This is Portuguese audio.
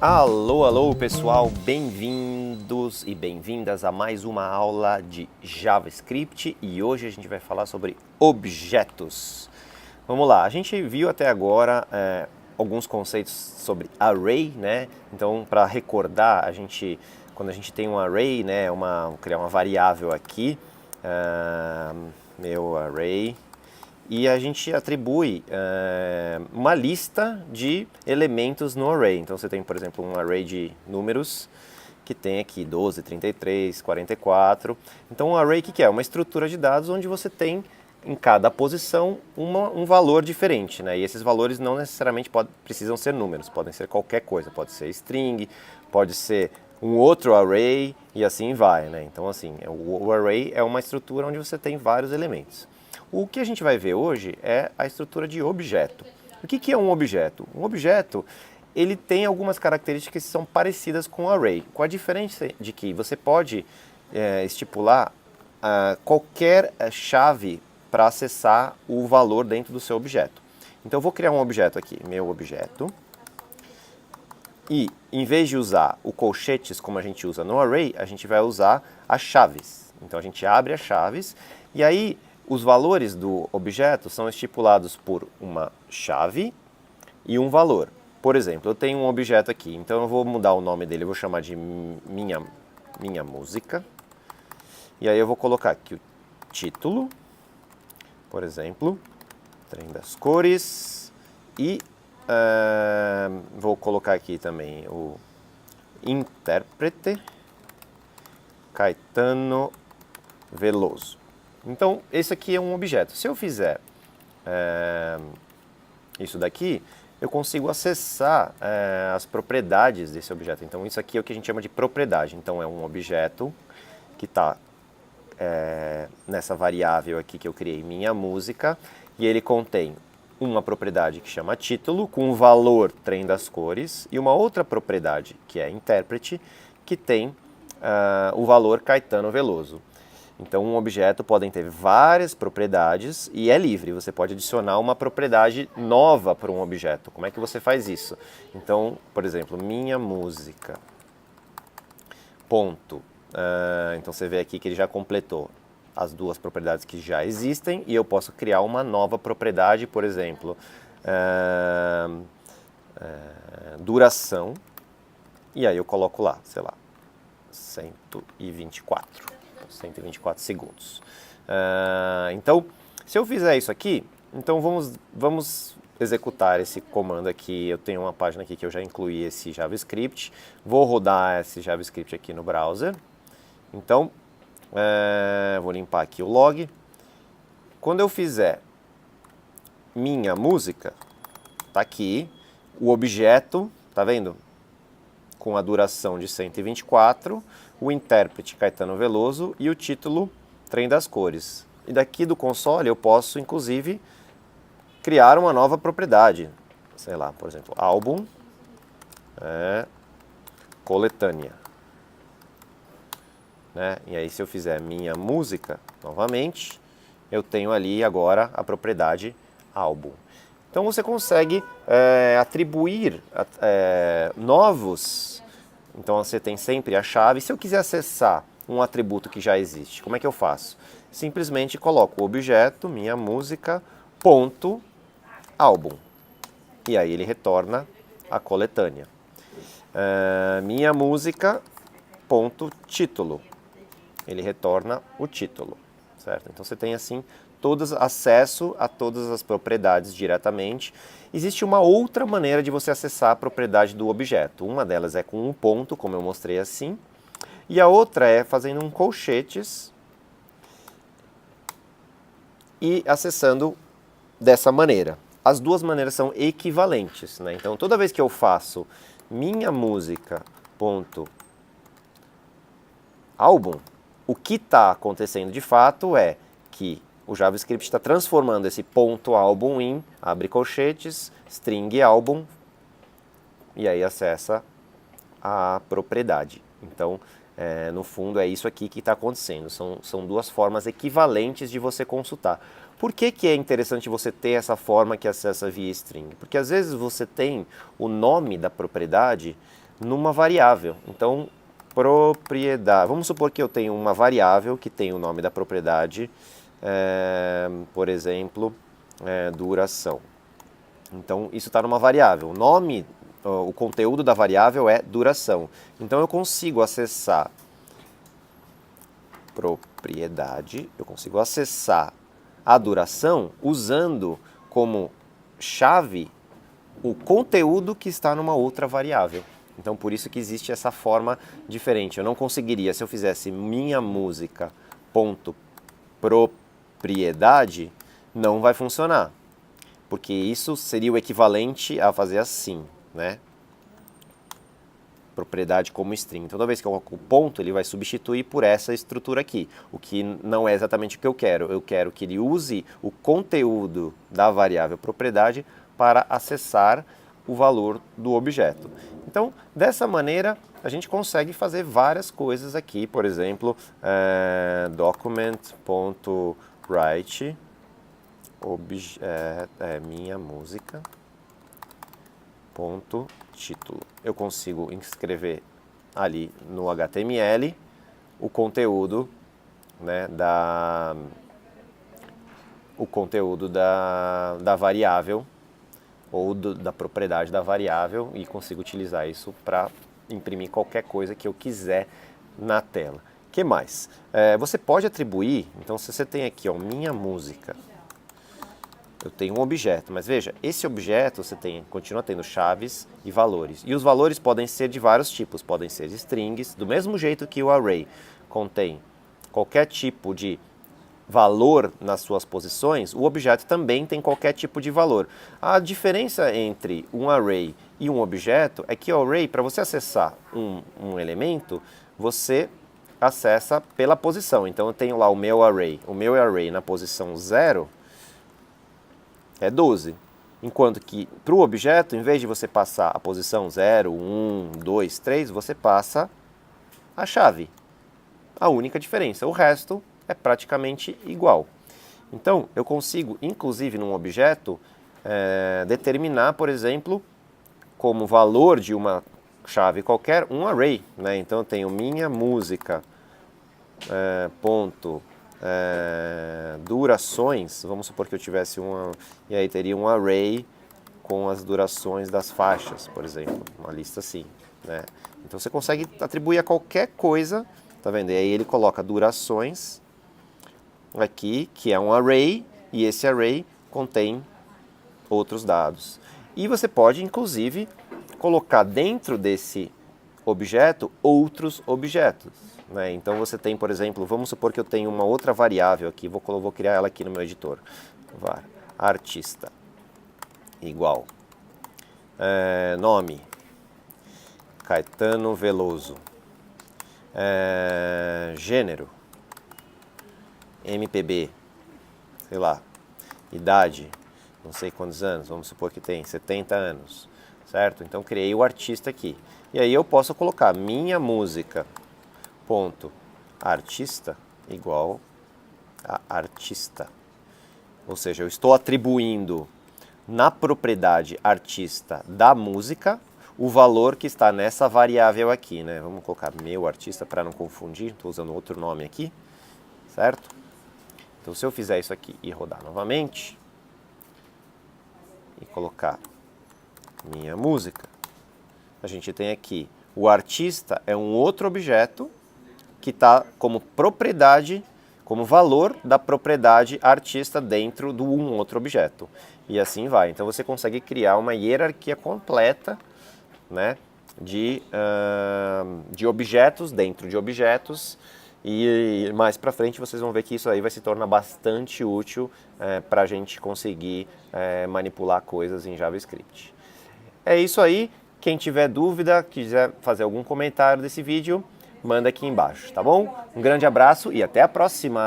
Alô, alô pessoal, bem-vindos e bem-vindas a mais uma aula de JavaScript e hoje a gente vai falar sobre objetos. Vamos lá, a gente viu até agora alguns conceitos sobre array, né? Então, para recordar, quando a gente tem um array, né, vou criar uma variável aqui, meu array, e a gente atribui uma lista de elementos no array. Então você tem, por exemplo, um array de números que tem aqui 12, 33, 44. Então um array o que é? Uma estrutura de dados onde você tem em cada posição um valor diferente, né? E esses valores não necessariamente precisam ser números, podem ser qualquer coisa, pode ser string, pode ser um outro array e assim vai, né? Então assim, o array é uma estrutura onde você tem vários elementos. O que a gente vai ver hoje é a estrutura de objeto. O que é um objeto? Um objeto, ele tem algumas características que são parecidas com o array, com a diferença de que você pode estipular qualquer chave para acessar o valor dentro do seu objeto. Então eu vou criar um objeto aqui, meu objeto, e em vez de usar o colchetes como a gente usa no array, a gente vai usar as chaves. Então a gente abre as chaves e aí os valores do objeto são estipulados por uma chave e um valor. Por exemplo, eu tenho um objeto aqui, então eu vou mudar o nome dele, eu vou chamar de minha música. E aí eu vou colocar aqui o título, por exemplo, trem das cores, e vou colocar aqui também o intérprete Caetano Veloso. Então, esse aqui é um objeto. Se eu fizer isso daqui, eu consigo acessar as propriedades desse objeto. Então, isso aqui é o que a gente chama de propriedade. Então, é um objeto que está nessa variável aqui que eu criei, minha música, e ele contém uma propriedade que chama título, com o valor trem das cores, e uma outra propriedade, que é intérprete, que tem o valor Caetano Veloso. Então, um objeto pode ter várias propriedades e é livre. Você pode adicionar uma propriedade nova para um objeto. Como é que você faz isso? Então, por exemplo, minha música. Ponto. Então, você vê aqui que ele já completou as duas propriedades que já existem e eu posso criar uma nova propriedade, por exemplo, duração. E aí eu coloco lá, sei lá, 124 segundos. Então, se eu fizer isso aqui, então vamos executar esse comando aqui. Eu tenho uma página aqui que eu já incluí esse JavaScript. Vou rodar esse JavaScript aqui no browser. Então, vou limpar aqui o log. Quando eu fizer minha música, tá aqui o objeto, tá vendo? Com a duração de 124, o intérprete Caetano Veloso e o título Trem das Cores. E daqui do console eu posso, inclusive, criar uma nova propriedade. Sei lá, por exemplo, álbum, coletânea. Né? E aí se eu fizer minha música novamente, eu tenho ali agora a propriedade álbum. Então você consegue atribuir novos. Então você tem sempre a chave. Se eu quiser acessar um atributo que já existe, como é que eu faço? Simplesmente coloco o objeto, minha música, ponto, álbum. E aí ele retorna a coletânea. Minha música, ponto, título. Ele retorna o título, certo? Então você tem assim acesso a todas as propriedades diretamente. Existe uma outra maneira de você acessar a propriedade do objeto. Uma delas é com um ponto, como eu mostrei assim, e a outra é fazendo um colchetes e acessando dessa maneira. As duas maneiras são equivalentes, né? Então toda vez que eu faço minha música ponto álbum, o que está acontecendo de fato é que o JavaScript está transformando esse ponto álbum em, abre colchetes, string álbum, e aí acessa a propriedade. Então, no fundo, é isso aqui que está acontecendo. São duas formas equivalentes de você consultar. Por que é interessante você ter essa forma que acessa via string? Porque às vezes você tem o nome da propriedade numa variável. Então, propriedade. Vamos supor que eu tenho uma variável que tem o nome da propriedade, por exemplo, duração. Então, isso está numa variável. O nome, o conteúdo da variável é duração. Então, eu consigo acessar propriedade, eu consigo acessar a duração usando como chave o conteúdo que está numa outra variável. Então, por isso que existe essa forma diferente. Eu não conseguiria, se eu fizesse minha música ponto propriedade, não vai funcionar. Porque isso seria o equivalente a fazer assim, né? Propriedade como string. Então, toda vez que eu coloco o ponto, ele vai substituir por essa estrutura aqui, o que não é exatamente o que eu quero. Eu quero que ele use o conteúdo da variável propriedade para acessar o valor do objeto. Então, dessa maneira, a gente consegue fazer várias coisas aqui. Por exemplo, document.write minha música ponto título. Eu consigo escrever ali no HTML o conteúdo, né, da variável ou da propriedade da variável e consigo utilizar isso para imprimir qualquer coisa que eu quiser na tela. O que mais? Você pode atribuir, então se você tem aqui, ó, minha música, eu tenho um objeto, mas veja, esse objeto você continua tendo chaves e valores. E os valores podem ser de vários tipos, podem ser strings, do mesmo jeito que o array contém qualquer tipo de valor nas suas posições, o objeto também tem qualquer tipo de valor. A diferença entre um array e um objeto é que o array, para você acessar um elemento, você acessa pela posição. Então eu tenho lá o meu array na posição 0 é 12. Enquanto que para o objeto, em vez de você passar a posição 0, 1, 2, 3, você passa a chave. A única diferença. O resto é praticamente igual. Então, eu consigo, inclusive num objeto, determinar, por exemplo, como valor de uma chave qualquer, um array, né? Então, eu tenho minha música, ponto, durações, vamos supor que eu tivesse e aí teria um array com as durações das faixas, por exemplo, uma lista assim, né? Então, você consegue atribuir a qualquer coisa, tá vendo? E aí ele coloca durações aqui, que é um array, e esse array contém outros dados. E você pode, inclusive, colocar dentro desse objeto outros objetos, né? Então você tem, por exemplo, vamos supor que eu tenho uma outra variável aqui, vou criar ela aqui no meu editor. Var artista igual nome Caetano Veloso, gênero MPB, sei lá, idade, não sei quantos anos, vamos supor que tem 70 anos, certo? Então criei o artista aqui. E aí eu posso colocar minha música, ponto, artista, igual a artista. Ou seja, eu estou atribuindo na propriedade artista da música o valor que está nessa variável aqui, né? Vamos colocar meu artista para não confundir, estou usando outro nome aqui, certo? Então, se eu fizer isso aqui e rodar novamente, e colocar minha música, a gente tem aqui o artista é um outro objeto que está como propriedade, como valor da propriedade artista dentro de um outro objeto. E assim vai. Então, você consegue criar uma hierarquia completa, né, de objetos dentro de objetos. E mais para frente vocês vão ver que isso aí vai se tornar bastante útil para a gente conseguir manipular coisas em JavaScript. É isso aí. Quem tiver dúvida, quiser fazer algum comentário desse vídeo, manda aqui embaixo, tá bom? Um grande abraço e até a próxima!